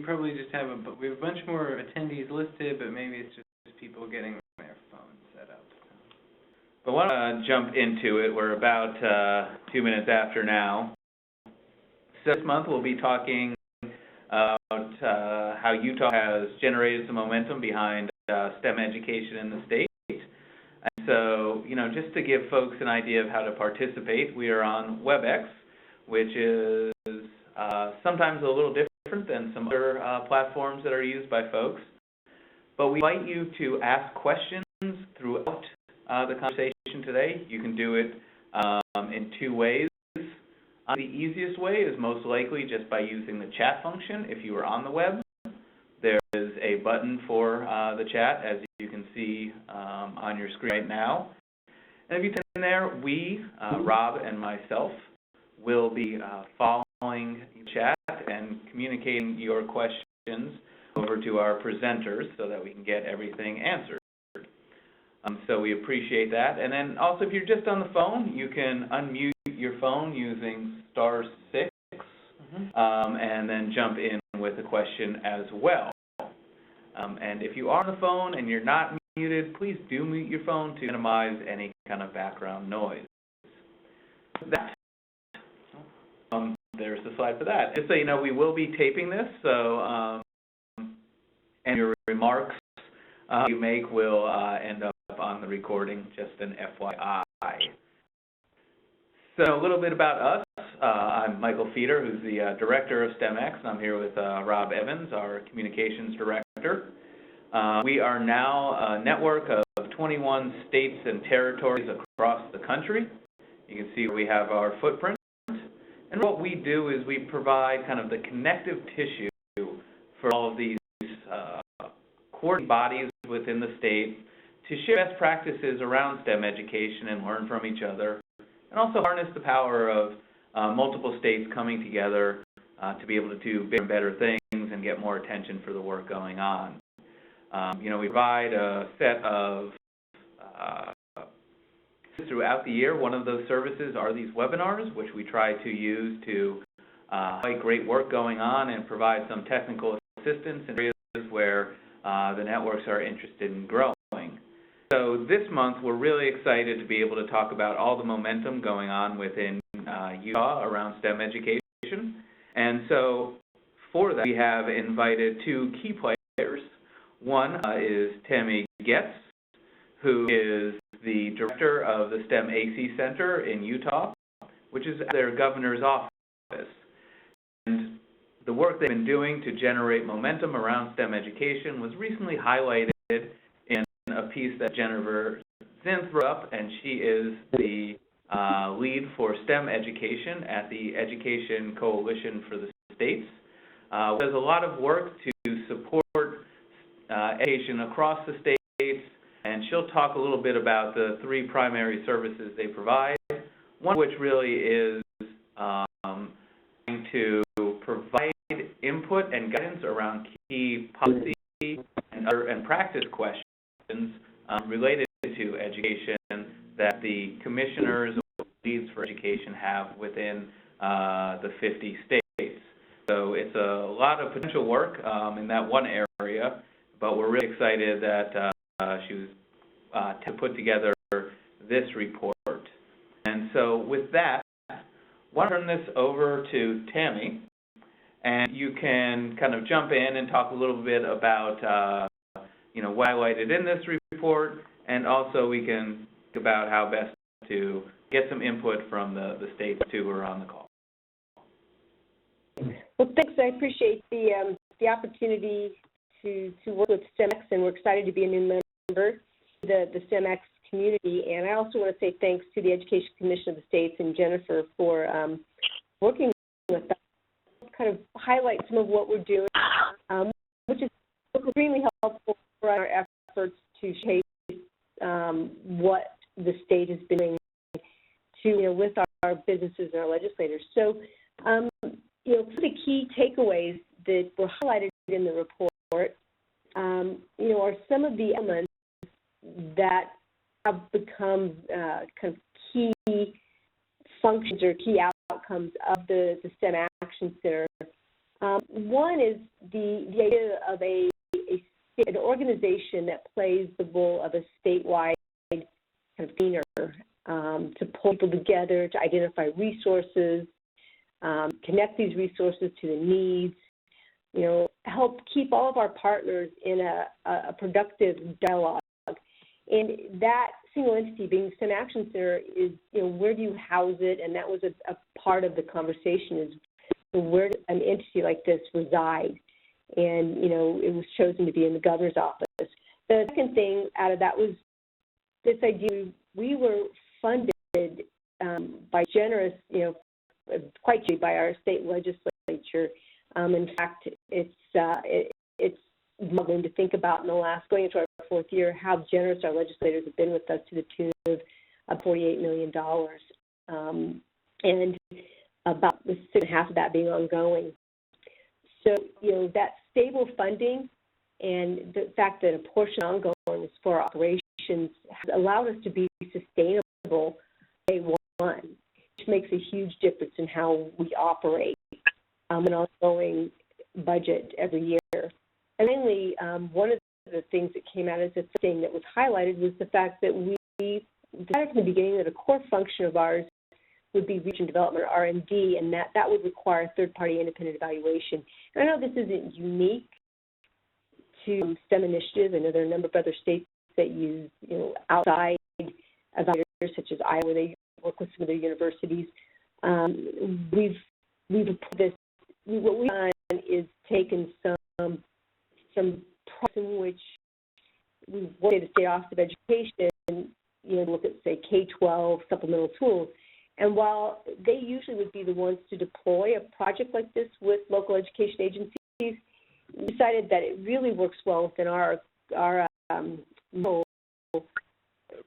probably just have we have a bunch more attendees listed, but maybe it's just people getting their phones set up. But why don't I jump into it? We're about 2 minutes after now. So this month we'll be talking about how Utah has generated some momentum behind STEM education in the state. And so, just to give folks an idea of how to participate, we are on WebEx, which is sometimes a little different than some other platforms that are used by folks. But we invite you to ask questions throughout the conversation today. You can do it in two ways. The easiest way is most likely just by using the chat function. If you are on the web, there is a button for the chat, as you can see on your screen right now. And if you type in there, we, Rob and myself, will be following the chat and communicating your questions over to our presenters so that we can get everything answered. So we appreciate that. And then also, if you're just on the phone, you can unmute your phone using *6, and then jump in with a question as well. And if you are on the phone and you're not muted, please do mute your phone to minimize any kind of background noise. There's the slide for that. Just so you know, we will be taping this, so and your remarks you make will end up on the recording, just an FYI. So a little bit about us. I'm Michael Feeder, who's the director of STEMx, and I'm here with Rob Evans, our communications director. We are now a network of 21 states and territories across the country. You can see we have our footprint. And what we do is we provide kind of the connective tissue for all of these coordinating bodies within the state to share best practices around STEM education and learn from each other, and also harness the power of multiple states coming together to be able to do bigger and better things and get more attention for the work going on. We provide a set of throughout the year. One of those services are these webinars, which we try to use to highlight great work going on and provide some technical assistance in areas where the networks are interested in growing. So this month, we're really excited to be able to talk about all the momentum going on within Utah around STEM education. And so for that, we have invited two key players. One is Tamara Goetz, who is the director of the STEM AC Center in Utah, which is their governor's office. And the work they've been doing to generate momentum around STEM education was recently highlighted in a piece that Jennifer Zinth wrote up, and she is the lead for STEM education at the Education Coalition for the States. Does a lot of work to support education across the states, and she'll talk a little bit about the three primary services they provide, one of which really is to provide input and guidance around key policy and practice questions related to education that the commissioners or leads for education have within the 50 states. So it's a lot of potential work in that one area, but we're really excited that she was to put together this report. And so with that, I want to turn this over to Tammy, and you can kind of jump in and talk a little bit about what highlighted in this report, and also we can think about how best to get some input from the states too who are on the call. Well, thanks. I appreciate the opportunity to work with STEMx, and we're excited to be a new member of the STEMx community. And I also want to say thanks to the Education Commission of the States and Jennifer for working with us, kind of highlight some of what we're doing, which is extremely helpful for our efforts to shape what the state has been doing to, with our businesses and our legislators. So, some of the key takeaways that were highlighted in the report, are some of the elements that have become kind of key functions or key outcomes of the STEM Action Center One is the idea of an organization that plays the role of a statewide kind of convener to pull people together, to identify resources, connect these resources to the needs, help keep all of our partners in a productive dialogue. And that single entity being STEM Action Center is, where do you house it? And that was a part of the conversation is where does an entity like this reside? And, it was chosen to be in the governor's office. The second thing out of that was this idea we were funded by generous, quite by our state legislature. In fact, it's humbling to think about going into our fourth year, how generous our legislators have been with us to the tune of $48 million. And about the 6.5 of that being ongoing. So, that stable funding and the fact that a portion ongoing is for operations has allowed us to be sustainable day one, which makes a huge difference in how we operate an ongoing budget every year. And mainly, one of the things that came out as a thing that was highlighted was the fact that we decided from the beginning that a core function of ours would be research and development, R&D, and that would require third-party independent evaluation. And I know this isn't unique to STEM initiatives. I know there are a number of other states that use, outside evaluators, such as Iowa, where they work with some of their universities. What we've done is taken some process in which we work at the State Office of Education, look at, say, K-12 supplemental tools. And while they usually would be the ones to deploy a project like this with local education agencies, we decided that it really works well within our role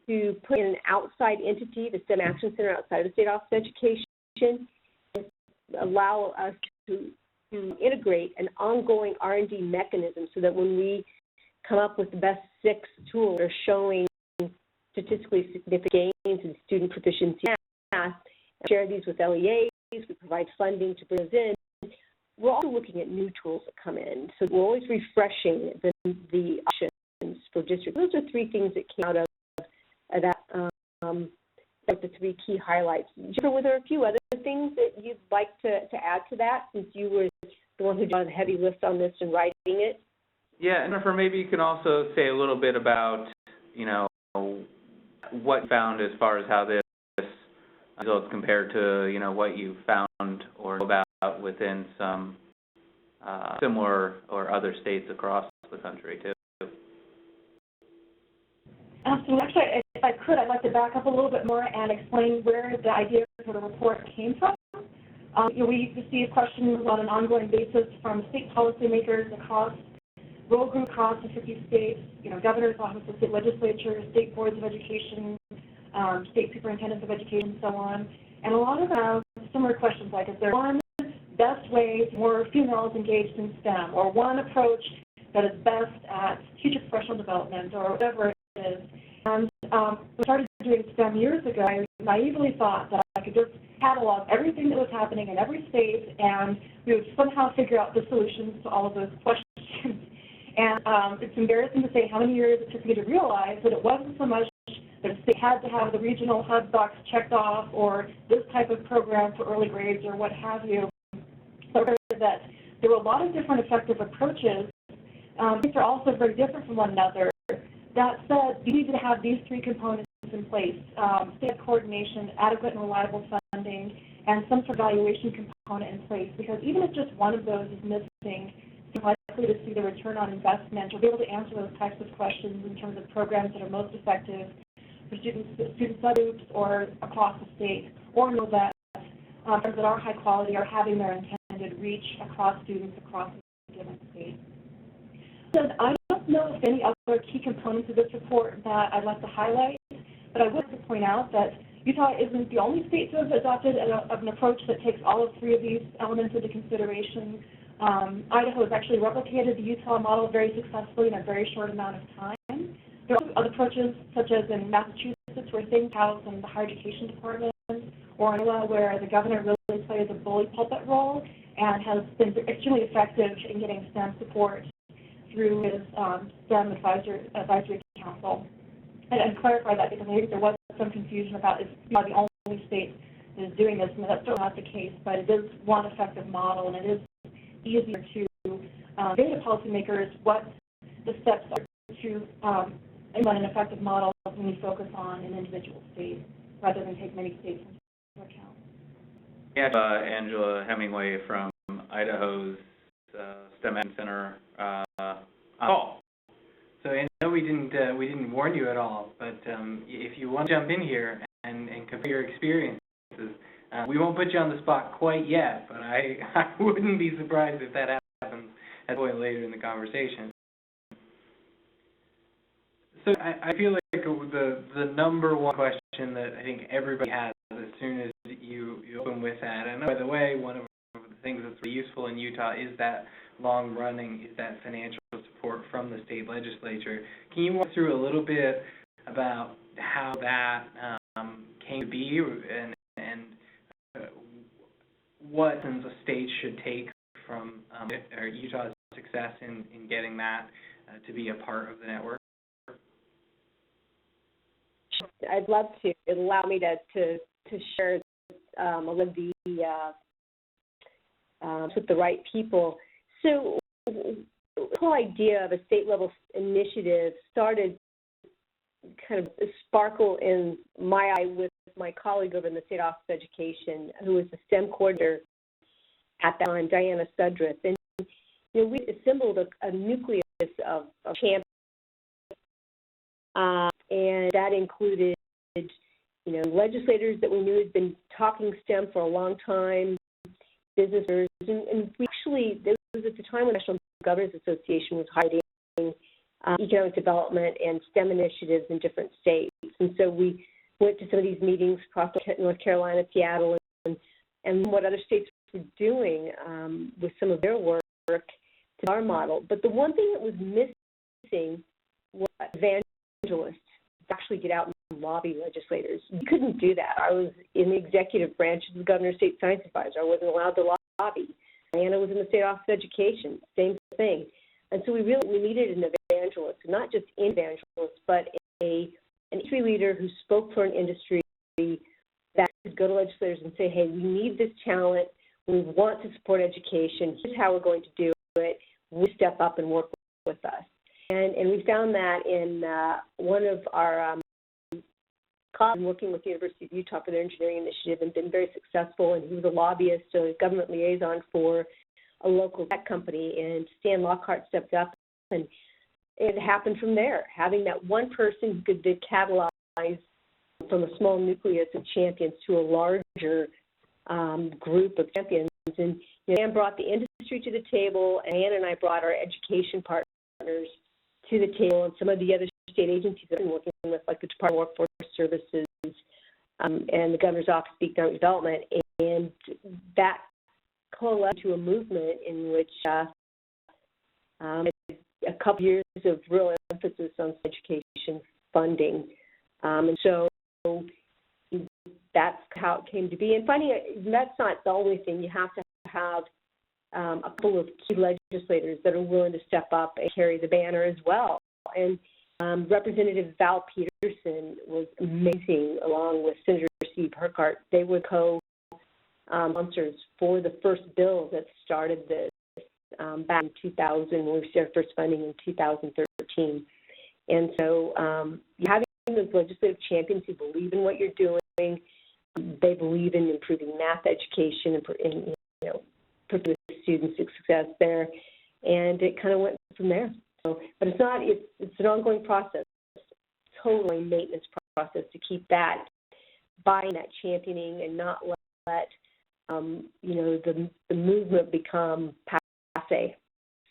to put in an outside entity, the STEM Action Center outside of the State Office of Education, and allow us to integrate an ongoing R&D mechanism so that when we come up with the best 6 tools that are showing statistically significant gains in student proficiency in math, share these with LEAs, we provide funding to bring those in. We're also looking at new tools that come in, so we're always refreshing the options for districts. Those are 3 things that came out of that, like the 3 key highlights. Jennifer, were there a few other things that you'd like to add to that, since you were the one who did a heavy lift on this and writing it? Yeah, and Jennifer, maybe you can also say a little bit about, what you found as far as how this results compared to, what you found or know about within some similar or other states across the country, too. Absolutely. Actually, if I could, I'd like to back up a little bit more and explain where the idea for the report came from. We receive questions on an ongoing basis from state policymakers across, role group across the 50 states, governor's offices, state legislatures, state boards of education, state superintendents of education, and so on. And a lot of them have similar questions like, is there one best way for more females engaged in STEM, or one approach that is best at teacher professional development, or whatever it is. And we started doing STEM years ago. I naively thought that I could just catalog everything that was happening in every state, and we would somehow figure out the solutions to all of those questions. And it's embarrassing to say how many years it took me to realize that it wasn't so much that a state had to have the regional hub box checked off, or this type of program for early grades, or what have you, but that there were a lot of different effective approaches. These are also very different from one another. That said, you need to have these 3 components in place: state coordination, adequate and reliable funding, and some sort of evaluation component in place. Because even if just one of those is missing, you're likely to see the return on investment, or be able to answer those types of questions in terms of programs that are most effective for student subgroups or across the state, or know that programs that are high quality are having their intended reach across students across a given state. So I don't know if any other key components of this report that I'd like to highlight, but I would like to point out that Utah isn't the only state to have adopted an approach that takes all of 3 of these elements into consideration. Idaho has actually replicated the Utah model very successfully in a very short amount of time. There are also other approaches, such as in Massachusetts, where things house in the higher education department, or in Iowa, where the governor really plays a bully pulpit role, and has been extremely effective in getting STEM support through his STEM Advisory Council. And clarify that because I think there was some confusion about is Utah the only state that is doing this, and that's still not the case, but it is one effective model, and it is easier to explain to policymakers what the steps are to implement an effective model when you focus on an individual state rather than take many states into account. Yeah, Angela Hemingway from Idaho's STEM Center call. So I know we didn't warn you at all, but if you want to jump in here and compare your experiences, we won't put you on the spot quite yet, but I wouldn't be surprised if that happens at a point later in the conversation. So I feel like the number one question that I think everybody has as soon as you open with that, and by the way, one of the things that's really useful in Utah is that that financial support from the state legislature. Can you walk through a little bit about how that came to be and what a state should take from Utah's success in getting that to be a part of the network? I'd love to. It'll allow me to share a little of the with the right people. So the whole idea of a state-level initiative started kind of sparkle in my eye with my colleague over in the State Office of Education, who was the STEM coordinator at that time, Diana Sudrith. And we assembled a nucleus of champions, and that included legislators that we knew had been talking STEM for a long time, businesses, and we actually, there was at the time when the National Governors Association was highlighting economic development and STEM initiatives in different states. And so we went to some of these meetings across North Carolina, Seattle, and what other states were doing with some of their work to our model. But the one thing that was missing was evangelists to actually get out and lobby legislators. You couldn't do that. I was in the executive branch of the Governor's State Science Advisor. I wasn't allowed to lobby. Diana was in the State Office of Education, same thing. And so we needed an evangelist, not just an evangelist, but an industry leader who spoke for an industry that could go to legislators and say, hey, we need this talent. We want to support education. Here's how we're going to do it. We step up and work with us. And we found that in one of our colleagues working with the University of Utah for their engineering initiative and been very successful. And he was a lobbyist, so a government liaison for a local tech company. And Stan Lockhart stepped up, and it happened from there. Having that one person who could catalyze from a small nucleus of champions to a larger group of champions. And Ann brought the industry to the table, and Ann and I brought our education partners to the table, and some of the other state agencies that we've been working with, like the Department of Workforce Services and the Governor's Office of Economic Development, and that coalesced to a movement in which a couple years of real emphasis on education funding. And so that's how it came to be. And finding that's not the only thing. You have to have a couple of key legislators that are willing to step up and carry the banner as well. And Representative Val Peterson was amazing, along with Senator Steve Urquhart. They were co-sponsors for the first bill that started this back in 2000, when we started first funding in 2013. And so having those legislative champions who believe in what you're doing, they believe in improving math education and putting the students' success there, and it kind of went from there. So, but it's not. It's an ongoing process, totally maintenance process to keep that, buying that championing, and not let the movement become passe,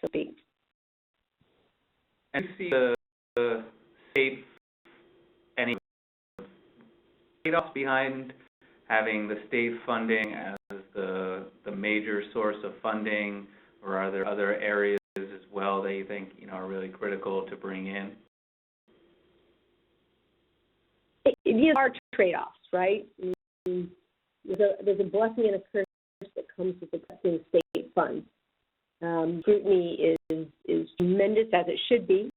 so to speak. And you see the state any trade-offs behind having the state funding as the major source of funding, or are there other areas as well that you think are really critical to bring in? There are trade-offs, right? There's a blessing and a curse that comes with accepting state funds. Scrutiny is tremendous, as it should be.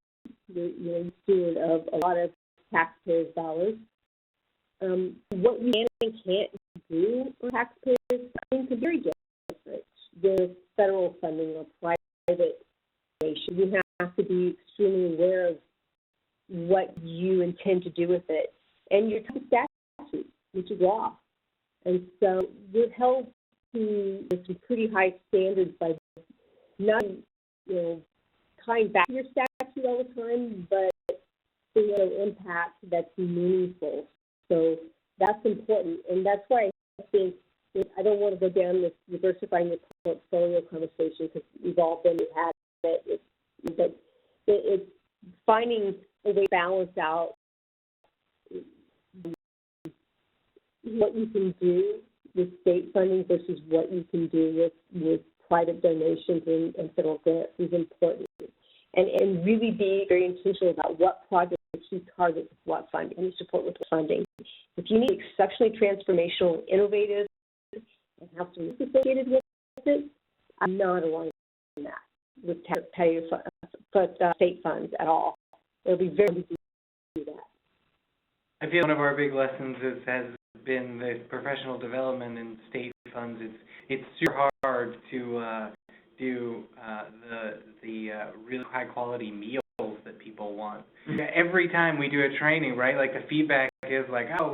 You're a steward of a lot of taxpayers' dollars. What we can and can't do on taxpayers' funding could be very different with federal funding or private donation. You have to be extremely aware of what you intend to do with it, and you're tied to statute, which is law. And so we're held to some pretty high standards by not, tying back to your statute all the time, but seeing an impact that's meaningful. So that's important, and that's why I think I don't want to go down this diversifying your portfolio conversation, because we've all been had it. It's finding a way to balance out what you can do with state funding versus what you can do with private donations and federal grants is important. And really be very intentional about what projects you target with what funding, and support with funding. If you need exceptionally transformational, innovative, and have some risk associated with it, I'm not aligned in that with state funds at all. It'll be very easy to do that. I feel one of our big lessons has been the professional development in state funds. It's super hard to do the really high quality meals that people want. Every time we do a training, right, like the feedback is like, oh,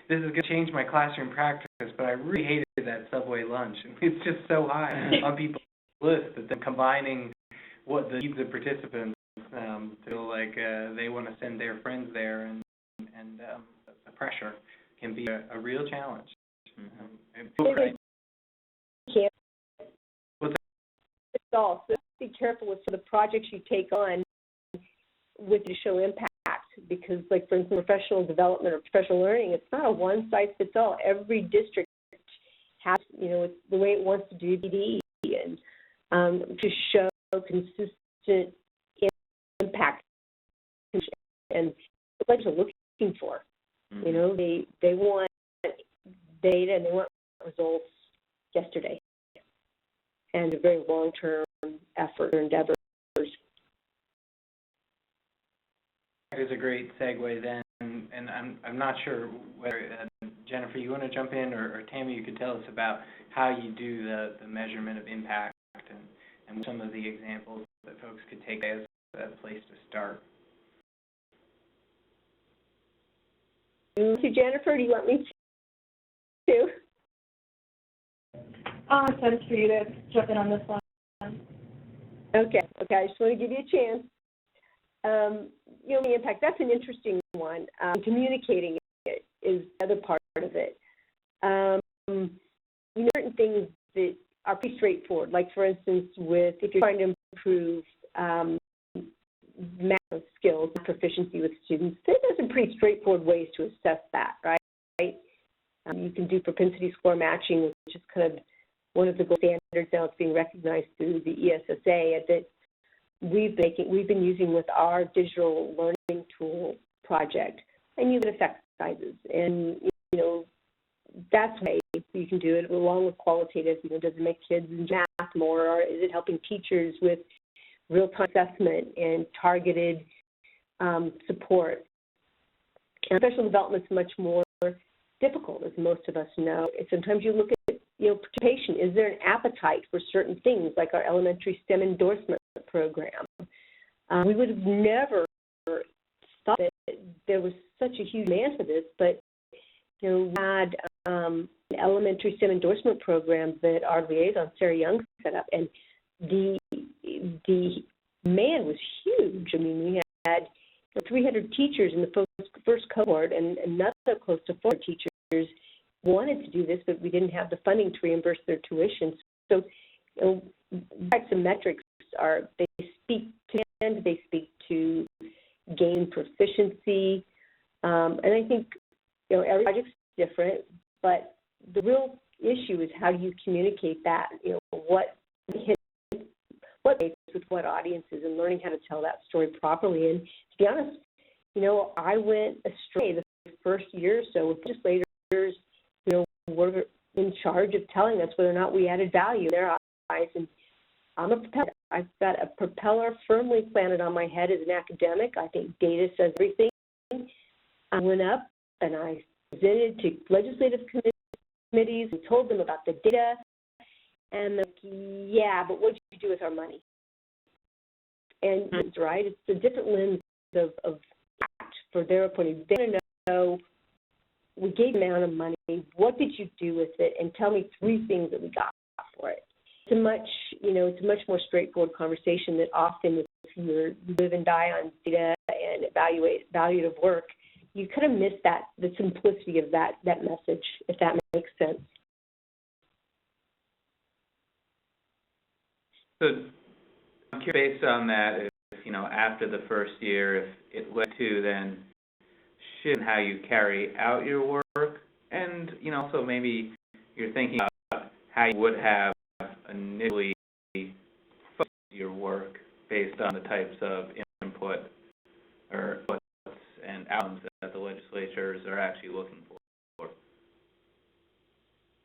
this is going to change my classroom practice, but I really hated that Subway lunch. And it's just so high on people's list that they're combining what the needs of participants feel like they want to send their friends there, and the pressure can be a real challenge. So be careful with the projects you take on with to show impact, because, like, for instance, professional development or professional learning, it's not a one-size-fits-all. Every district has, it's the way it wants to do DD, and to show consistent impact, and what they're looking for. They want data and they want results yesterday, and a very long-term effort or endeavors. That is a great segue then, and I'm not sure whether, Jennifer, you want to jump in, or Tammy, you could tell us about how you do the measurement of impact and some of the examples that folks could take as a place to start. To Jennifer, do you want me to? It sense for you to jump in on this one. Okay, I just want to give you a chance. The impact, that's an interesting one. Communicating it is the other part of it. Certain things that are pretty straightforward, like, for instance, if you're trying to improve math skills and proficiency with students, there's some pretty straightforward ways to assess that, right? You can do propensity score matching, which is kind of one of the gold standards now. It's being recognized through the ESSA that we've been using with our digital learning tool project, and you can effect sizes, and that's the way you can do it, along with qualitative. Does it make kids math more, or is it helping teachers with real-time assessment and targeted support? And professional development is much more difficult, as most of us know. And sometimes you look at participation. Is there an appetite for certain things, like our elementary STEM endorsement program? We would have never thought that there was such a huge demand for this, but we had an elementary STEM endorsement program that our liaison, Sarah Young, set up, and the demand was huge. I mean, we had 300 teachers in the first cohort, and another close to 400 teachers wanted to do this, but we didn't have the funding to reimburse their tuition. So, types of metrics are, they speak to gain proficiency, and I think every project's different, but the real issue is how do you communicate that? What with what audiences, and learning how to tell that story properly. And to be honest, I went astray the first year or so with legislators, in charge of telling us whether or not we added value in their eyes. And I'm a propeller. I've got a propeller firmly planted on my head as an academic. I think data says everything. I went up and I presented to legislative committees and told them about the data. And they're like, yeah, but what did you do with our money? And it's right. It's a different lens of for their point of view. They want to know, we gave an amount of money. What did you do with it? And tell me 3 things that we got for it. It's a much more straightforward conversation that often, if you live and die on data and evaluative work, you kind of miss the simplicity of that message, if that makes sense. So, I'm curious, based on that, if, after the first year, if it led to then shift how you carry out your work, and, also maybe you're thinking about how you would have initially focused your work based on the types of input or inputs and outcomes that the legislatures are actually looking for.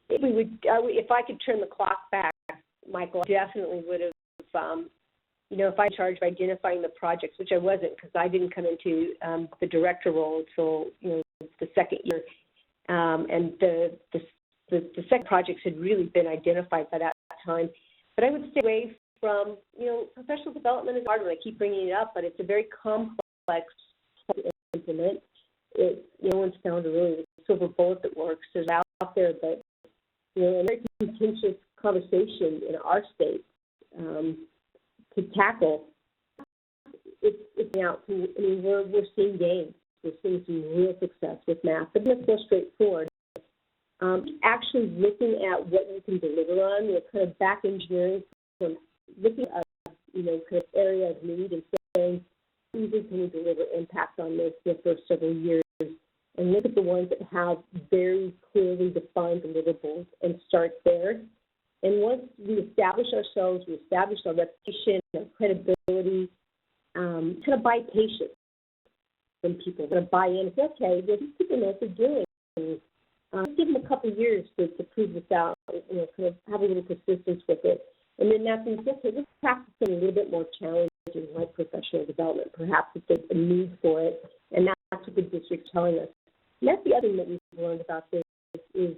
If I could turn the clock back, Michael, I definitely would have, if I charged by identifying the projects, which I wasn't because I didn't come into the director role until, the second year. And the second projects had really been identified by that time. But I would stay away from, professional development is hard, and I keep bringing it up, but it's a very complex to implement. No one's found a really silver bullet that works. There's out there, but, a very contentious conversation in our state to tackle. It's out. We're seeing gains. We're seeing some real success with math, but it's more straightforward. Actually looking at what you can deliver on, kind of back engineering, from looking at, kind of area of need and saying, how easily can we deliver impact on this in the first several years, and look at the ones that have very clearly defined deliverables and start there. And once we establish ourselves, we establish our reputation, our credibility, kind of buy patience from people. They're going to buy in and say, okay, well, these people know what they're doing. Give them a couple of years to prove this out, kind of have a little persistence with it. And then that's when you say, okay, let's practice something a little bit more challenging, like professional development. Perhaps if there's a need for it, and that's what the district's telling us. And that's the other thing that we've learned about this is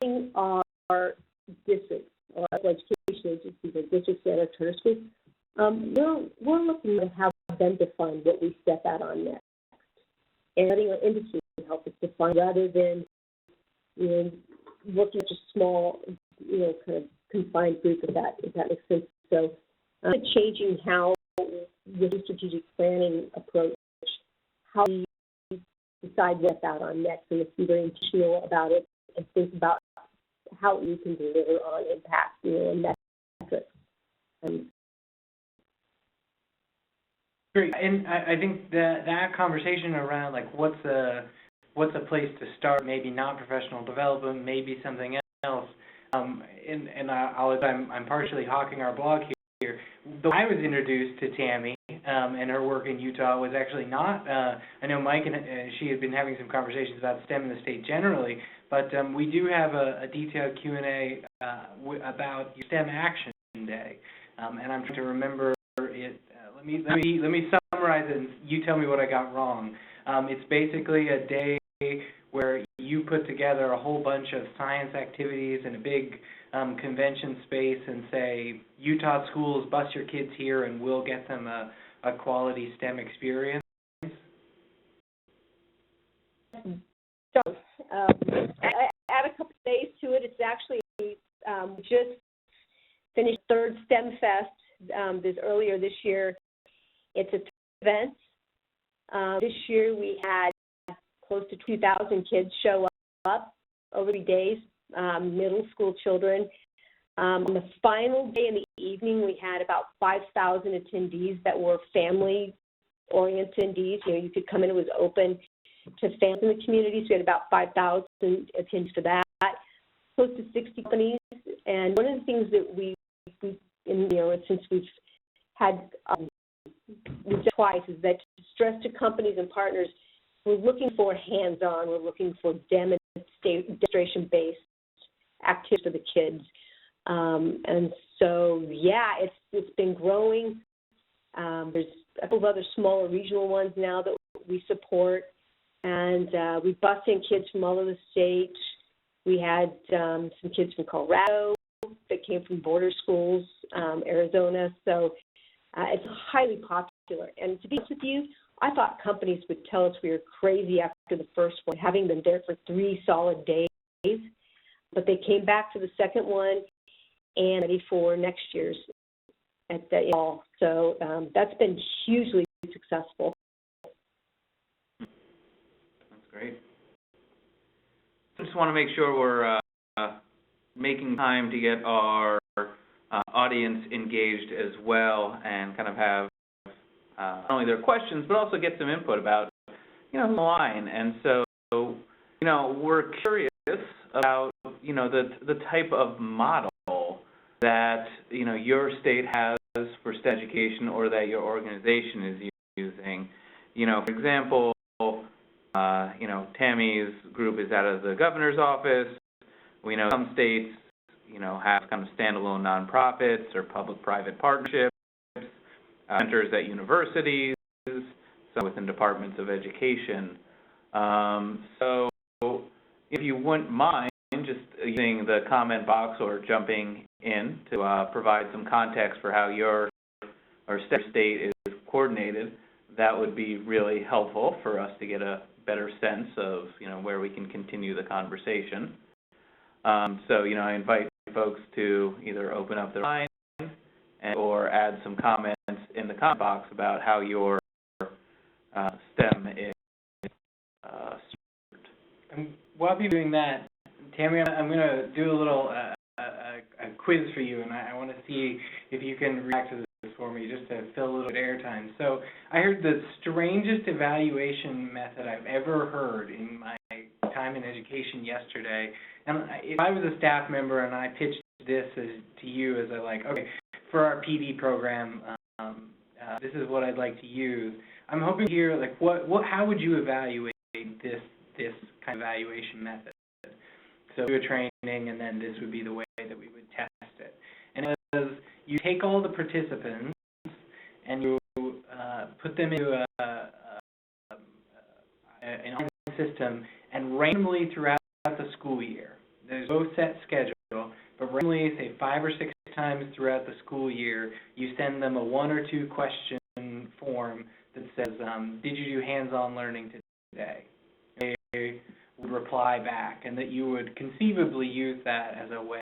in our districts, or education agencies, or districts that are charter schools, we're looking to have them define what we step out on next, and letting our industry help us define rather than working with a small, kind of confined group of that, if that makes sense. So, changing how the strategic planning approach, how we decide what's out on next, and let's be very intentional about it and think about how you can deliver on impact, and metrics. Great, and I think that conversation around what's a place to start, maybe not professional development, maybe something else. I'm partially hawking our blog here. The way I was introduced to Tammy and her work in Utah was actually not. I know Mike and she had been having some conversations about STEM in the state generally, but we do have a detailed Q&A about STEM Action Day, and I'm trying to remember it. Let me summarize it, and you tell me what I got wrong. It's basically a day where you put together a whole bunch of science activities in a big convention space and say, Utah schools, bus your kids here and we'll get them a quality STEM experience. So, I add a couple of days to it. It's actually just finished third STEM Fest earlier this year. It's a 2 event. This year we had close to 2,000 kids show up over 3 days, middle school children. On the final day in the evening, we had about 5,000 attendees that were family-oriented attendees. You could come in, it was open to families in the community, so we had about 5,000 attendees for that, close to 60 companies. And one of the things that since we've had we've done twice, is that to stress to companies and partners, we're looking for hands-on, we're looking for demonstration-based activities for the kids. And so, yeah, it's been growing. There's a couple of other smaller regional ones now that we support. And we bus in kids from all over the state. We had some kids from Colorado that came from border schools, Arizona. So it's highly popular. And to be honest with you, I thought companies would tell us we were crazy after the first one, having been there for 3 solid days. But they came back to the second one and ready for next year's at the fall. So that's been hugely successful. That's great. I just want to make sure we're making time to get our audience engaged as well and kind of have not only their questions, but also get some input about, the line. And so, we're curious about, the type of model that, your state has for STEM education or that your organization is using. For example, Tammy's group is out of the governor's office. We know some states, have kind of standalone nonprofits or public-private partnerships, centers at universities, some within departments of education. So if you wouldn't mind just using the comment box or jumping in to provide some context for how your or state is coordinated, that would be really helpful for us to get a better sense of, where we can continue the conversation. So, I invite folks to either open up their line or add some comments in the comment box about how your STEM is served. And while you're doing that, Tammy, I'm going to do a little a quiz for you, and I want to see if you can react to this for me, just to fill a little bit of airtime. So I heard the strangest evaluation method I've ever heard in my time in education yesterday. And if I was a staff member and I pitched this to you as okay, for our PD program, this is what I'd like to use. I'm hoping to hear how would you evaluate this kind of evaluation method? So do a training, and then this would be the way that we would test it. And it was, you take all the participants and you put them into an online system, and randomly throughout the school year, there's no set schedule, but randomly, say 5 or 6 times throughout the school year, you send them a 1 or 2 question form that says, did you do hands-on learning today? They would reply back, and that you would conceivably use that as a way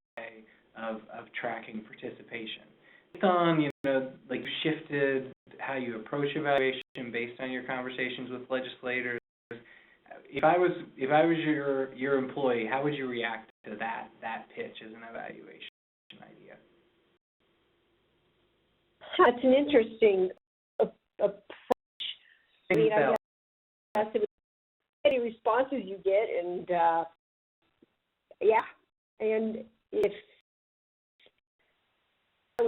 of tracking participation. Based on, you shifted how you approach evaluation based on your conversations with legislators. If I was your employee, how would you react to that pitch as an evaluation idea? That's an interesting approach. I mean, I guess it was any responses you get, and and if I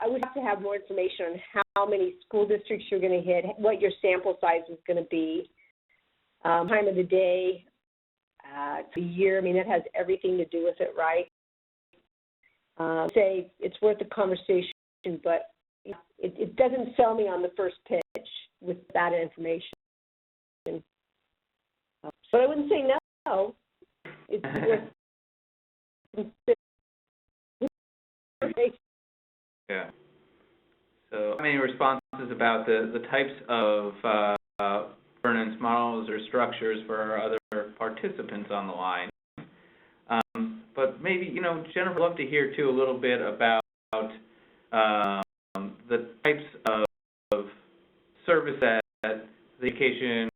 would have to have more information on how many school districts you're going to hit, what your sample size is going to be, time of the day, the year. I mean, that has everything to do with it, right? Say it's worth the conversation, but it doesn't sell me on the first pitch with that information. But I wouldn't say no. It's worth. Yeah. So, how many responses about the types of governance models or structures for our other participants on the line? But maybe, Jennifer, I'd love to hear too a little bit about the types of service that the Education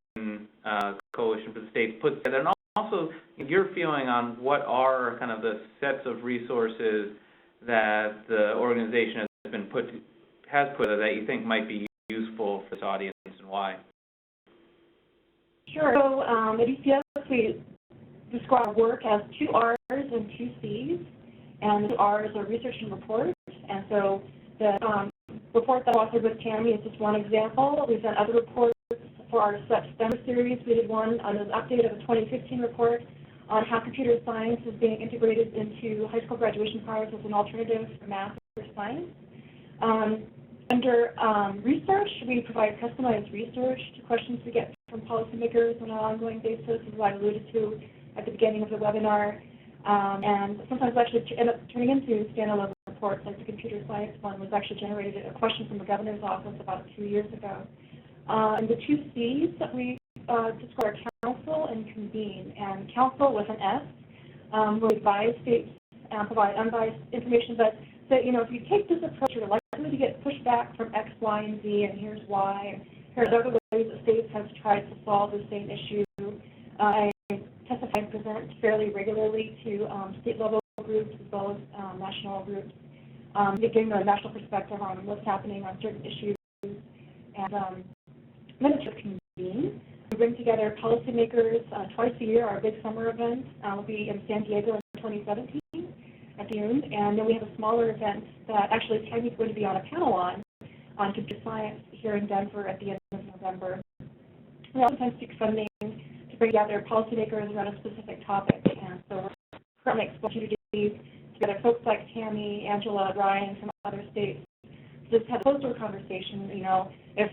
Coalition for the States puts together, and also your feeling on what are kind of the sets of resources that the organization has put that you think might be useful for this audience, and why. Sure. So at ECS, we describe our work as 2 R's and 2 C's. And the 2 R's are research and report. And so the report that I authored with Tammy is just one example. We've done other reports for our STEM series. We did one on an update of a 2015 report on how computer science is being integrated into high school graduation priors as an alternative for math or science. Under research, we provide customized research to questions we get from policymakers on an ongoing basis, as I alluded to at the beginning of the webinar, and sometimes actually end up turning into standalone reports, like the computer science one was actually generated a question from the governor's office about 2 years ago. And the two C's that we describe are counsel and convene. And counsel with an S, will advise states and provide unbiased information, but that, you know, if you take this approach, you're likely to get pushback from X, Y, and Z, and here's why. And here's other ways that states have tried to solve the same issue. I testify and present fairly regularly to state-level groups as well as national groups, giving a national perspective on what's happening on certain issues. And then it's a convene. We bring together policymakers twice a year. Our big summer event will be in San Diego in 2017 at June, and then we have a smaller event that actually Tammy's going to be on a panel on computer science here in Denver at the end of November. We also sometimes seek funding to bring together policymakers around a specific topic, and so we're currently exploring opportunities to gather folks like Tammy, Angela, Ryan from other states. Just have a closer conversation, you know, if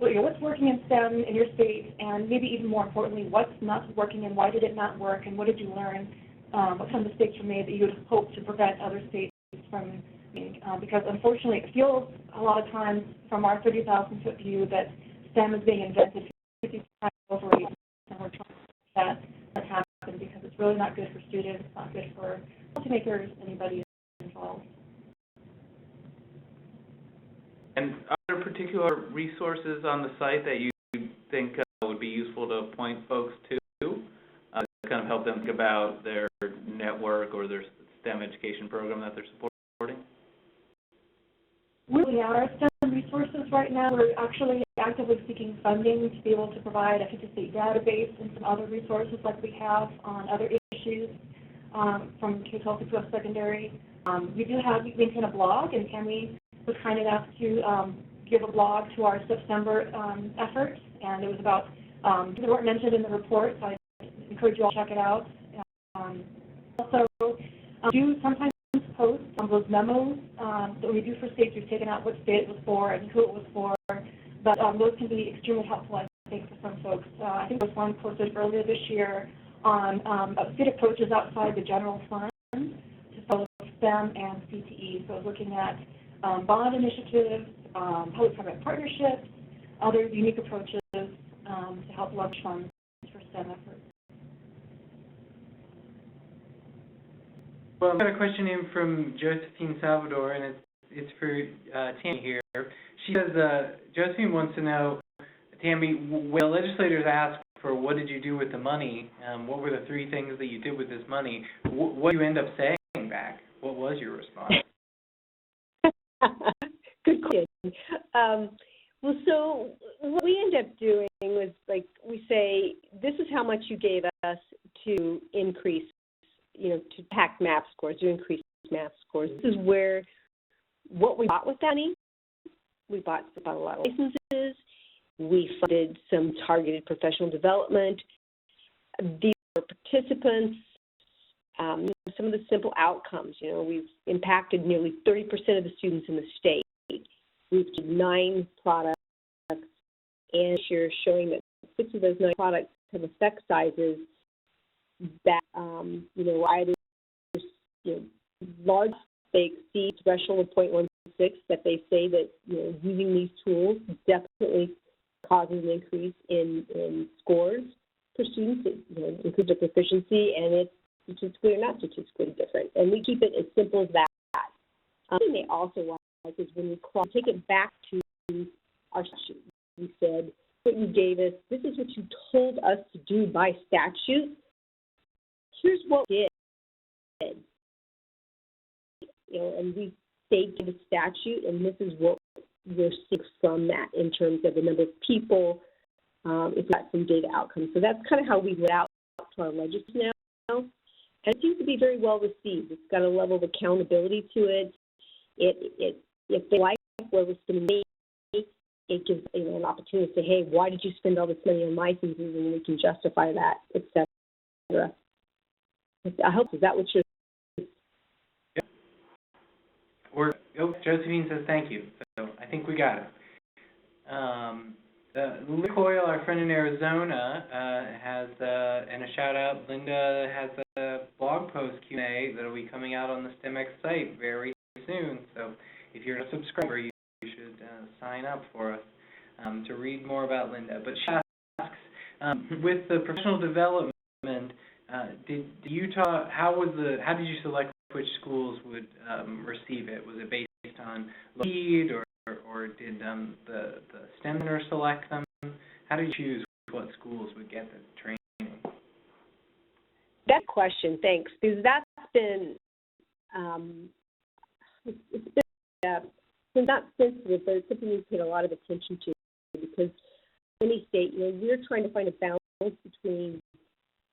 what's working in STEM in your state, and maybe even more importantly, what's not working and why did it not work, and what did you learn? What kind of mistakes were made that you would hope to prevent other states from making? Because unfortunately, it feels a lot of times from our 30,000-foot view that STEM is being invented 50 times over, and we're trying to make that happen because it's really not good for students, it's not good for policymakers, anybody involved. And are there particular resources on the site that you think would be useful to point folks to kind of help them think about their network or their STEM education program that they're supporting? We really are STEM resources right now. We're actually actively seeking funding to be able to provide a 50-state database and some other resources like we have on other issues from K-12 to post-secondary. We maintain a blog, and Tammy was kind enough to give a blog to our September effort, and it was about, they weren't mentioned in the report, so I encourage you all to check it out. Also, do sometimes post some of those memos that we do for states. We've taken out what state it was for and who it was for, but those can be extremely helpful, I think, for some folks. I think there was one posted earlier this year on state approaches outside the general fund to both STEM and CTE. So looking at bond initiatives, public-private partnerships, other unique approaches to help leverage funds for STEM efforts. Well, I've got a question in from Josephine Salvador, and it's for Tammy here. She says, Josephine wants to know, Tammy, when the legislators ask for what did you do with the money, what were the 3 things that you did with this money, what did you end up saying back? What was your response? Good question. Well, so what we end up doing was, like, we say, this is how much you gave us to increase, to pack math scores, to increase math scores. This is what we bought with that money. We bought a lot of licenses. We funded some targeted professional development. These are participants. Some of the simple outcomes, we've impacted nearly 30% of the students in the state. We've did 9 products, and this year showing that 6 of those 9 products have effect sizes that, either large they exceed threshold of 0.16, that they say that, using these tools definitely causes an increase in scores for students. It improves their proficiency, and it's statistically or not statistically different. And we keep it as simple as that. Something they also like is when we take it back to our statute. We said, what you gave us, this is what you told us to do by statute. Here's what we did. And we stayed to the statute, and this is what we're seeing from that in terms of the number of people, if we got some data outcomes. So that's kind of how we let out to our legislators now. And it seems to be very well received. It's got a level of accountability to it. If they like where we're spending money, it gives an opportunity to say, hey, why did you spend all this money on licenses? And we can justify that, et cetera. I hope, is that what you're... Josephine says thank you, so I think we got it. Linda Coyle, our friend in Arizona, has, and a shout out, Linda has a blog post Q&A that'll be coming out on the STEMx site very soon, so if you're a subscriber, you should sign up for us to read more about Linda. But she asks, with the professional development, did Utah, how did you select which schools would receive it? Was it based on need, or did the STEM center select them? How did you choose what schools would get the training? That question, thanks, because that's been, it's been not sensitive, but it's something we paid a lot of attention to, because any state, we're trying to find a balance between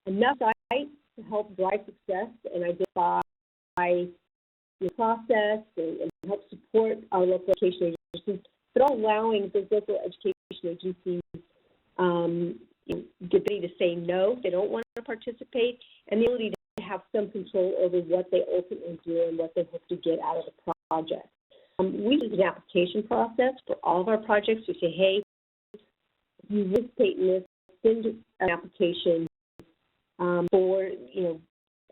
enough sites to help drive success and identify the process and help support our local education agencies, but all allowing those local education agencies the ability to say no if they don't want to participate, and the ability to have some control over what they ultimately do and what they hope to get out of the project. We use an application process for all of our projects. We say, hey, if you participate in this, send an application for,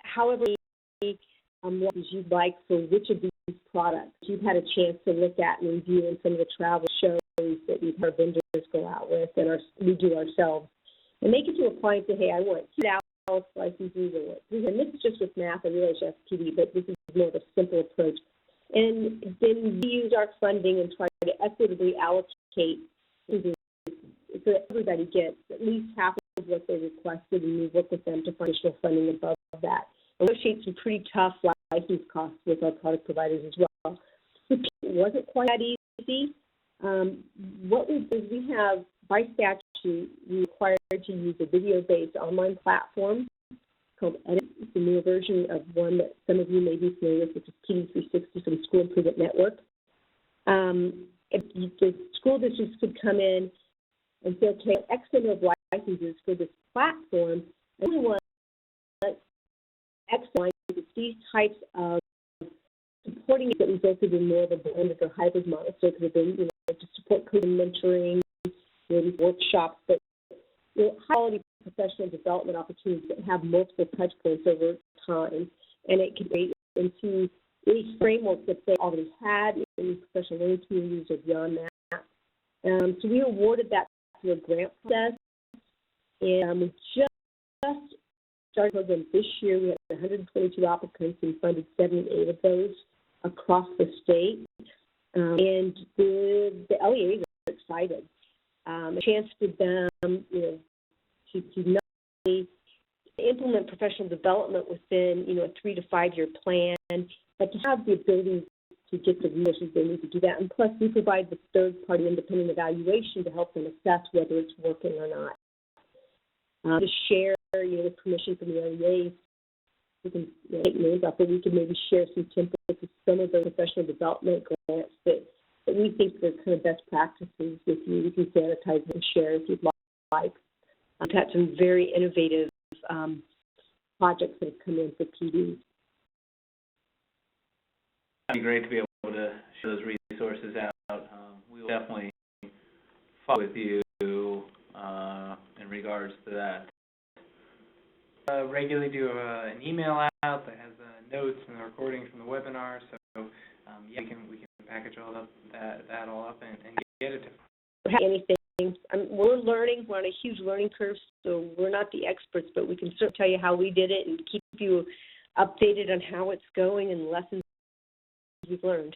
however many you'd like for which of these products you've had a chance to look at and review in some of the travel shows that we've had vendors go out with and we do ourselves. And they get to apply and say, hey, I want 2 Dallas licenses, and this is just with math. I realize you have PD, but this is more of a simple approach. And then we use our funding and try to equitably allocate so that everybody gets at least half of what they requested, and we work with them to find additional funding above that. We negotiate some pretty tough license costs with our product providers as well. It wasn't quite that easy. What we did, we have, by statute, we're required to use a video-based online platform called Edit. It's a newer version of one that some of you may be familiar with, which is PD360 from School Improvement Network. The school districts could come in and say, okay, X number of licenses for this platform, and we want X licenses, these types of supporting that resulted in more of a blended or hybrid model. So it could have been, to support coding mentoring, maybe workshops, but high quality professional development opportunities that have multiple touch points over time, and it can be into any framework that they already had in professional learning communities or beyond that. So we awarded that through a grant process, and we just started the program this year. We had 122 applicants and funded 78 of those across the state, and the LEAs are excited. A chance for them, to not only implement professional development within, a 3 to 5 year plan, but to have the ability to get the resources they need to do that. And plus, we provide the third-party independent evaluation to help them assess whether it's working or not. To share, with permission from the LEAs, we can take names off, but we can maybe share some templates of some of those professional development grants that we think are kind of best practices with you. We can sanitize and share if you'd like. We've had some very innovative projects that have come in for PD. It'd be great to be able to share those resources out. We will definitely follow with you in regards to that. Regularly do an email out that has notes and the recording from the webinar. So we can package all up that all up and get it to anything. We're learning. We're on a huge learning curve, so we're not the experts, but we can certainly tell you how we did it and keep you updated on how it's going and lessons we've learned.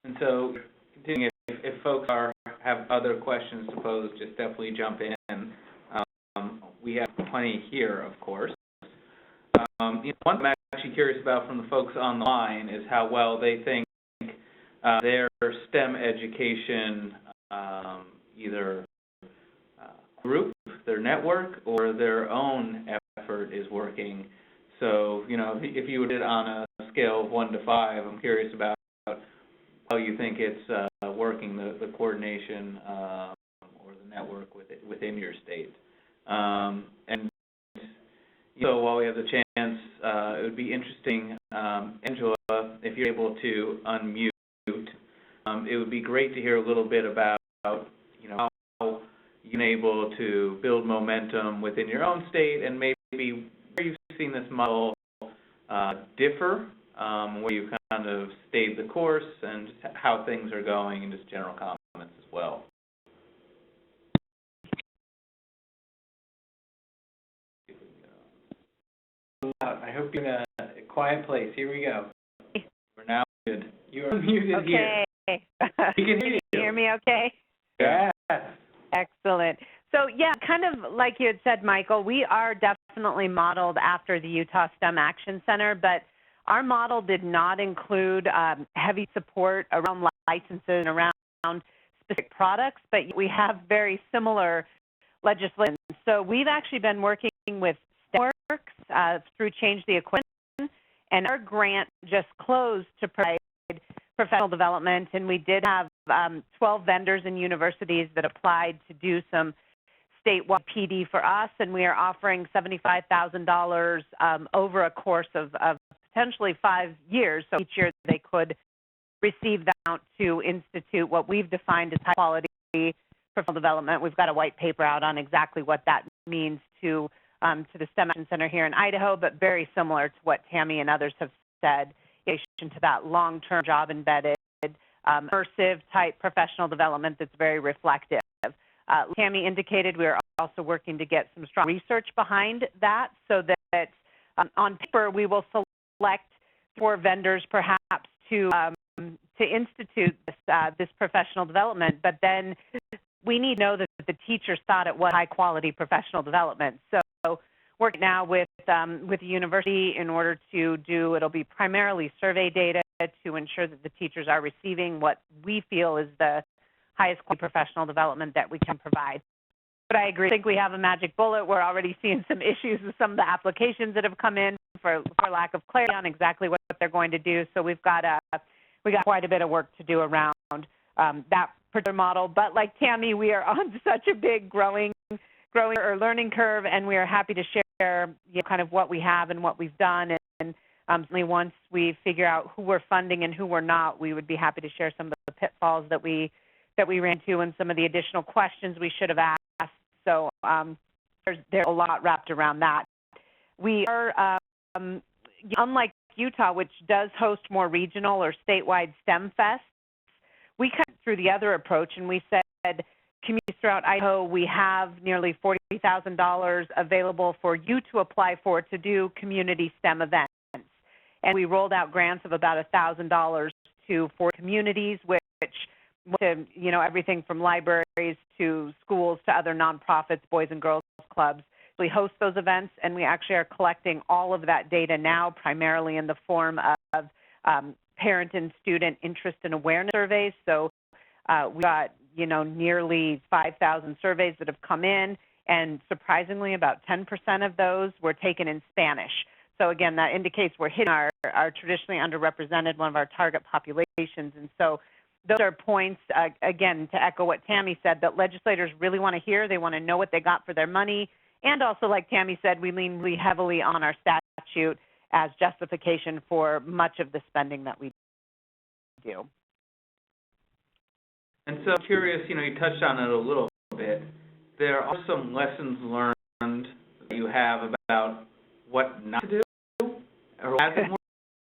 And so, continuing, if folks have other questions to pose, just definitely jump in. We have plenty here, of course. One thing I'm actually curious about from the folks on the line is how well they think their STEM education, either group, their network, or their own effort is working. So, if you did on a scale of 1 to 5, I'm curious about how you think it's working, the coordination or the network within your state. And so while we have the chance, it would be interesting, Angela, if you're able to unmute, it would be great to hear a little bit about, how you've been able to build momentum within your own state, and maybe where you've seen this model differ, where you've kind of stayed the course, and just how things are going, and just general comments as well. I hope you're in a quiet place. Here we go. We're now good. You are muted here. Okay. We can hear you. Can you hear me okay? Yeah. Excellent. So, yeah, kind of like you had said, Michael, we are definitely modeled after the Utah STEM Action Center, but our model did not include heavy support around licenses and around specific products, but we have very similar legislation. So we've actually been working with STEMworks through Change the Equation, and our grant just closed to provide professional development, and we did have 12 vendors and universities that applied to do some statewide PD for us, and we are offering $75,000 over a course of potentially 5 years. So each year they could receive that amount to institute what we've defined as high quality professional development. We've got a white paper out on exactly what that means to the STEM Action Center here in Idaho, but very similar to what Tammy and others have said, in addition to that long-term job-embedded, immersive type professional development that's very reflective. Tammy indicated we are also working to get some strong research behind that, so that on paper we will select 4 vendors perhaps to institute this professional development, but then we need to know that the teachers thought it was high-quality professional development. So working now with the university in order to it'll be primarily survey data to ensure that the teachers are receiving what we feel is the highest quality professional development that we can provide. But I agree. I think we have a magic bullet. We're already seeing some issues with some of the applications that have come in for lack of clarity on exactly what they're going to do. So we got quite a bit of work to do around that particular model. But like Tammy, we are on such a big growing or learning curve, and we are happy to share kind of what we have and what we've done. And certainly once we figure out who we're funding and who we're not, we would be happy to share some of the pitfalls that we ran into and some of the additional questions we should have asked. So there's a lot wrapped around that. We are, unlike Utah, which does host more regional or statewide STEM fests, we cut through the other approach, and we said, communities throughout Idaho, we have nearly $40,000 available for you to apply for to do community STEM events. And we rolled out grants of about $1,000 for communities, which to everything from libraries to schools to other nonprofits, boys and girls clubs. We host those events, and we actually are collecting all of that data now, primarily in the form of parent and student interest and awareness surveys. So we got nearly 5,000 surveys that have come in, and surprisingly, about 10% of those were taken in Spanish. So again, that indicates we're hitting our traditionally underrepresented, one of our target populations. And so those are points, again, to echo what Tammy said, that legislators really want to hear. They want to know what they got for their money. And also, like Tammy said, we lean really heavily on our statute as justification for much of the spending that we do. And so I'm curious, you touched on it a little bit. There are some lessons learned that you have about what not to do or hasn't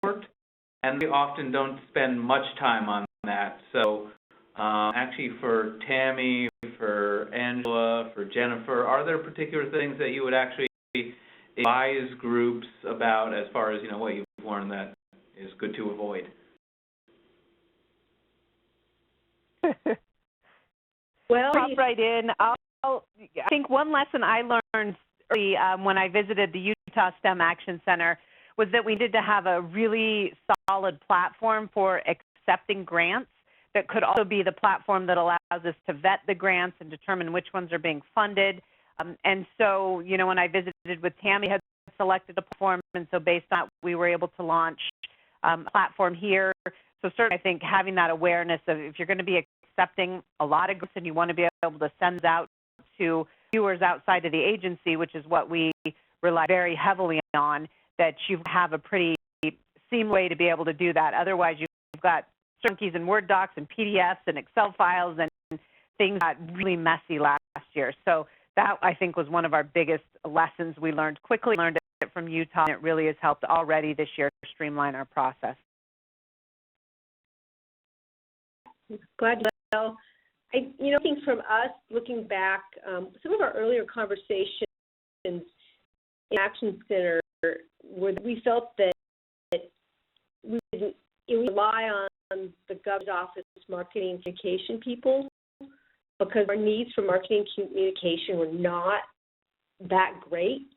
worked, and we often don't spend much time on that. So actually for Tammy, for Angela, for Jennifer, are there particular things that you would actually advise groups about as far as, what you've learned that is good to avoid? Well, I'll hop right in. I think one lesson I learned early when I visited the Utah STEM Action Center was that we needed to have a really solid platform for accepting grants that could also be the platform that allows us to vet the grants and determine which ones are being funded. And so, when I visited with Tammy, had selected a platform, and so based on that, we were able to launch a platform here. So certainly I think having that awareness of if you're going to be accepting a lot of grants and you want to be able to send out to reviewers outside of the agency, which is what we rely very heavily on, that you have a pretty seamless way to be able to do that. Otherwise, you've got junkies and Word docs and PDFs and Excel files, and things got really messy last year. So that, I think, was one of our biggest lessons we learned. Quickly learned it from Utah, and it really has helped already this year to streamline our process. Glad to know. I think from us, looking back, some of our earlier conversations in Action Center were that we felt that we would rely on the governor's office marketing and communication people because our needs for marketing and communication were not that great.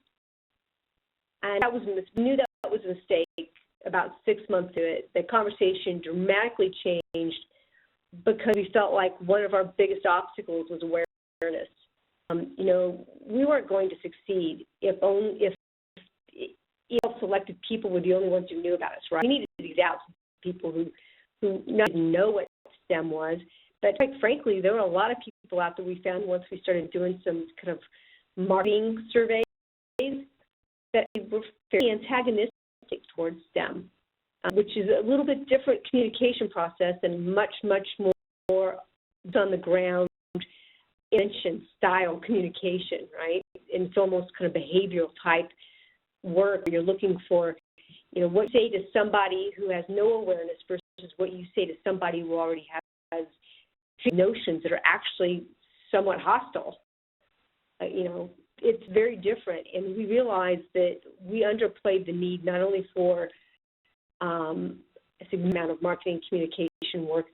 And we knew that was a mistake about 6 months into it. The conversation dramatically changed because we felt like one of our biggest obstacles was awareness. We weren't going to succeed if selected people were the only ones who knew about us, right? We needed to reach out to people who not didn't know what STEM was, but quite frankly, there were a lot of people out there we found once we started doing some kind of marketing surveys that were fairly antagonistic towards STEM. Which is a little bit different communication process and much, much more on the ground intention style communication, right? And it's almost kind of behavioral type work where you're looking for, what you say to somebody who has no awareness versus what you say to somebody who already has notions that are actually somewhat hostile. It's very different. And we realized that we underplayed the need not only for a significant amount of marketing communication work,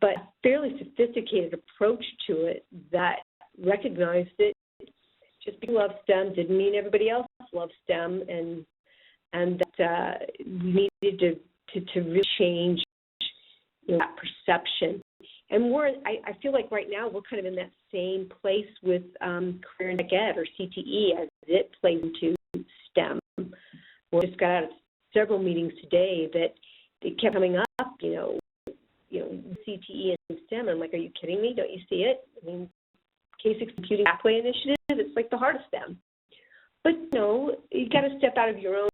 but a fairly sophisticated approach to it that recognized that just because we love STEM didn't mean everybody else loves STEM, and that we needed to really change that perception. And I feel like right now we're kind of in that same place with Career and Tech Ed, or CTE, as it plays into STEM. We just got out of several meetings today that it kept coming up, CTE and STEM. I'm like, are you kidding me? Don't you see it? I mean, K-6 Computing Pathway Initiative, it's like the heart of STEM. But, you got to step out of your own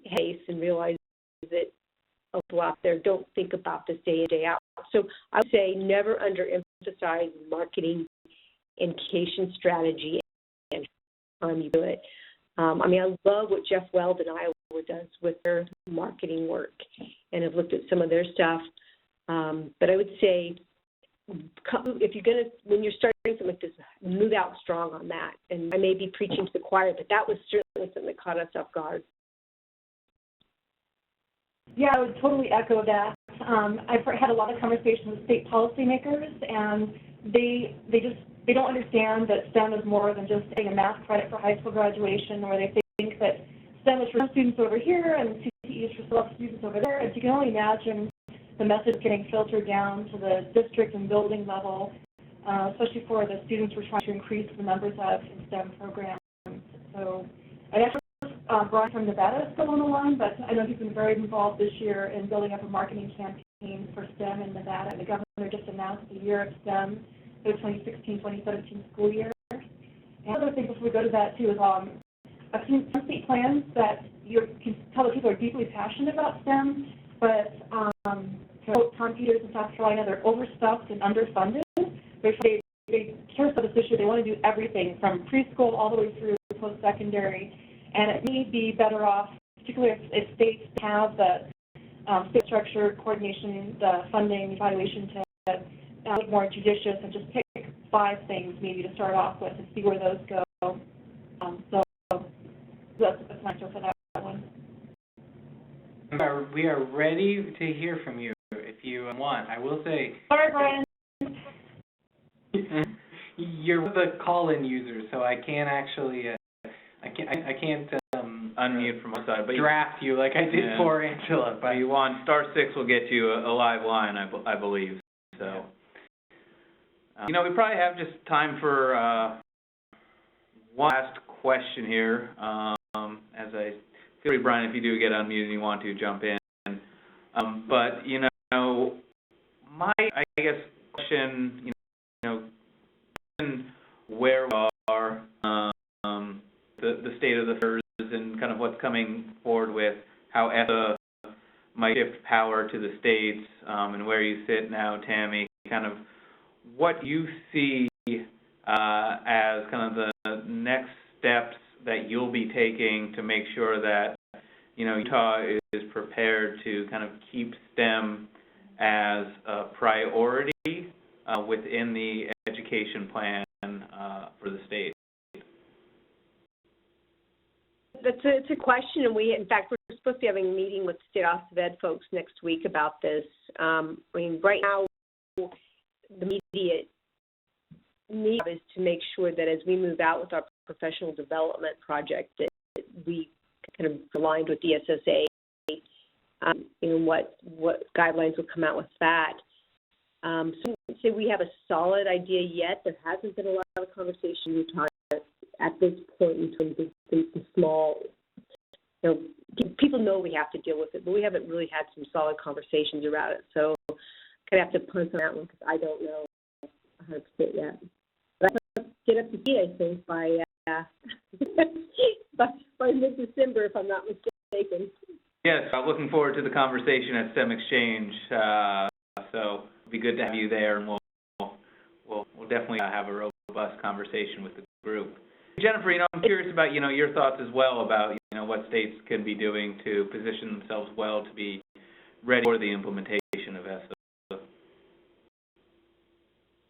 pace and realize that people out there don't think about this day in, day out. So I would say never underemphasize marketing and communication strategy and how you do it. I love what Jeff Weld in Iowa does with their marketing work, and I've looked at some of their stuff. But I would say, if you're when you're starting something like this, move out strong on that. And I may be preaching to the choir, but that was certainly something that caught us off guard. Yeah, I would totally echo that. I've had a lot of conversations with state policymakers, and they don't understand that STEM is more than just getting a math credit for high school graduation, or they think that STEM is for students over here and CTE is for select students over there. As you can only imagine, the message getting filtered down to the district and building level, especially for the students we're trying to increase the numbers of in STEM programs. So I actually Brian from Nevada is still on the line, but I know he's been very involved this year in building up a marketing campaign for STEM in Nevada. The governor just announced the year of STEM for the 2016-2017 school year. And another thing before we go to that, too, is I've seen some state plans that you can tell that people are deeply passionate about STEM, but to quote Tom Peters in South Carolina, they're overstuffed and underfunded. They care about this issue. They want to do everything from preschool all the way through post-secondary. And it may be better off, particularly if states have the state structure, coordination, the funding, evaluation, to be more judicious and just pick 5 things maybe to start off with and see where those go. So that's my answer for that one. We are ready to hear from you if you want. I will say. Sorry, Brian. You're the call-in user, so I can't actually. I can't unmute from our side, but draft you like I did for Angela. But you want *6 will get you a live line, I believe. So, we probably have just time for one last question here. As I feel free, Brian, if you do get unmuted and you want to jump in. But my question, where we of what's coming forward with how ESSA might shift power to the states, and where you sit now, Tammy, kind of what you see as kind of the next steps that you'll be taking to make sure that, you know, Utah is prepared to kind of keep STEM as a priority within the education plan for the state. It's a question, and in fact, we're supposed to be having a meeting with the State Office of Ed folks next week about this. I mean, right now, the immediate need is to make sure that as we move out with our professional development project, that we kind of aligned with the SSA, you know, what guidelines will come out with that. So I wouldn't say we have a solid idea yet. There hasn't been a lot of conversation in Utah at this point in terms of the small, you know, people know we have to deal with it, but we haven't really had some solid conversations around it. So I'm going to have to punt on that one because I don't know 100% yet. But I have to get up to speed, I think, by mid-December, if I'm not mistaken. Yes, I'm looking forward to the conversation at STEMx. So it'll be good to have you there, and we'll definitely have a robust conversation with the group. Jennifer, you know, I'm curious about, you know, your thoughts as well about, you know, what states could be doing to position themselves well to be ready for the implementation of ESSA.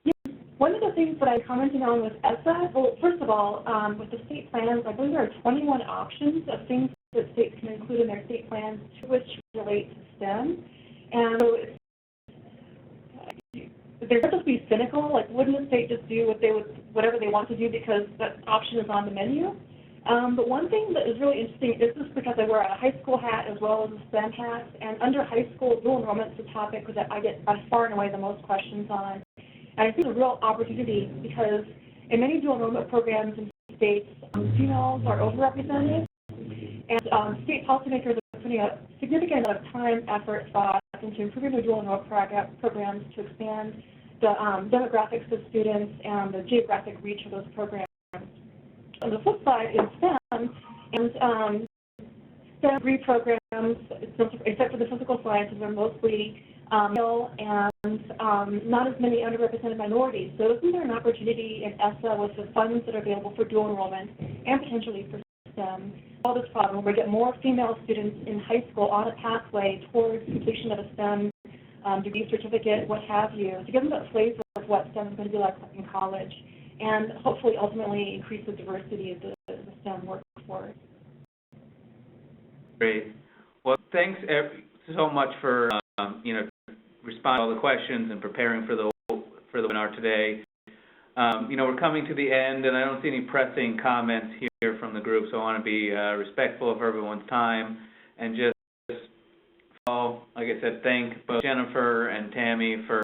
Yeah. One of the things that I'm commenting on with ESSA, well, first of all, with the state plans, I believe there are 21 options of things that states can include in their state plans to which relate to STEM. And so they're supposed to be cynical, like wouldn't the state just do whatever they want to do because that option is on the menu? But one thing that is really interesting, this is because I wear a high school hat as well as a STEM hat, and under high school, dual enrollment is a topic that I get by far and away the most questions on. And I think it's a real opportunity because in many dual enrollment programs in states, females are overrepresented, and state policymakers are putting a significant amount of time, effort, thought into improving their dual enrollment programs to expand the demographics of students and the geographic reach of those programs. On the flip side is STEM, and STEM degree programs, except for the physical sciences, are mostly male and not as many underrepresented minorities. So isn't there an opportunity in ESSA with the funds that are available for dual enrollment and potentially for STEM, solve this problem where we get more female students in high school on a pathway towards completion of a STEM degree certificate, what have you, to give them a flavor of what STEM is going to be like in college, and hopefully ultimately increase the diversity of the STEM workforce. Great. Well, thanks so much for you know, responding to all the questions and preparing for the webinar today. You know, we're coming to the end, and I don't see any pressing comments here from the group, so I want to be respectful of everyone's time and just, like I said, thank both Jennifer and Tammy for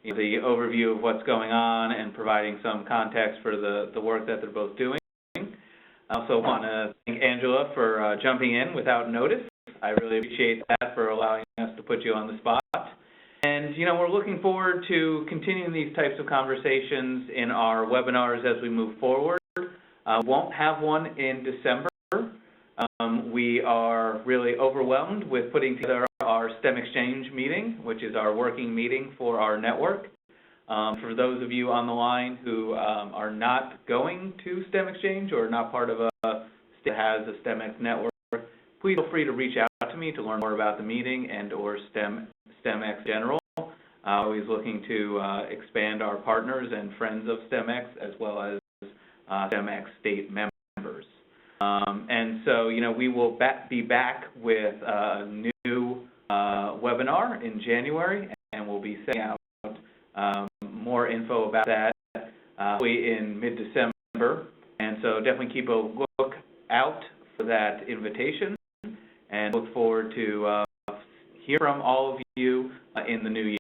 you know, the overview of what's going on and providing some context for the work that they're both doing. I also want to thank Angela for jumping in without notice. I really appreciate that, for allowing us to put you on the spot. And, you know, we're looking forward to continuing these types of conversations in our webinars as we move forward. Won't have one in December. We are really overwhelmed with putting together our STEMx meeting, which is our working meeting for our network. For those of you on the line who are not going to STEMx or are not part of a state that has a STEMx network, please feel free to reach out to me to learn more about the meeting and or STEMx in general. Always looking to expand our partners and friends of STEMx as well as STEMx state members. And so, you know, we will be back with a new webinar in January, and we'll be sending out more info about that in mid-December. And so definitely keep a look out for that invitation, and look forward to hear from all of you in the new year.